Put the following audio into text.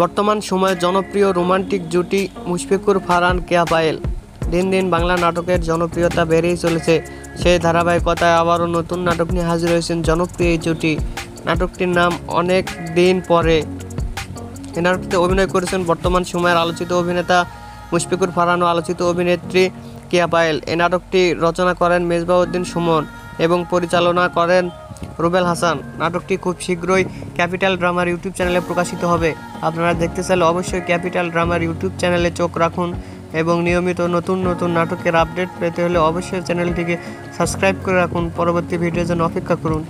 বর্তমান সময়ে জনপ্রিয় রোমান্টিক জুটি মুশফিকুর ফারহান কেয়া পায়েল। দিন দিন বাংলা নাটকের জনপ্রিয়তা বেড়েই চলেছে। সেই ধারাবাহিকতায় আবারও নতুন নাটক নিয়ে হাজির হয়েছেন জনপ্রিয় এই জুটি। নাটকটির নাম অনেক দিন পরে। এই নাটকটিতে অভিনয় করেছেন বর্তমান সময়ের আলোচিত অভিনেতা মুশফিকুর ফারহান ও আলোচিত অভিনেত্রী কেয়া পায়েল। এই নাটকটি রচনা করেন মেজবাউদ্দিন সুমন এবং পরিচালনা করেন রুবেল হাসান। নাটকটি খুব শীঘ্রই ক্যাপিটাল ড্রামার ইউটিউব চ্যানেলে প্রকাশিত হবে। আপনারা দেখতে চাইলে অবশ্যই ক্যাপিটাল ড্রামার ইউটিউব চ্যানেলে চোখ রাখুন এবং নিয়মিত নতুন নতুন নাটকের আপডেট পেতে হলে অবশ্যই চ্যানেলটিকে সাবস্ক্রাইব করে রাখুন। পরবর্তী ভিডিওর জন্য অপেক্ষা করুন।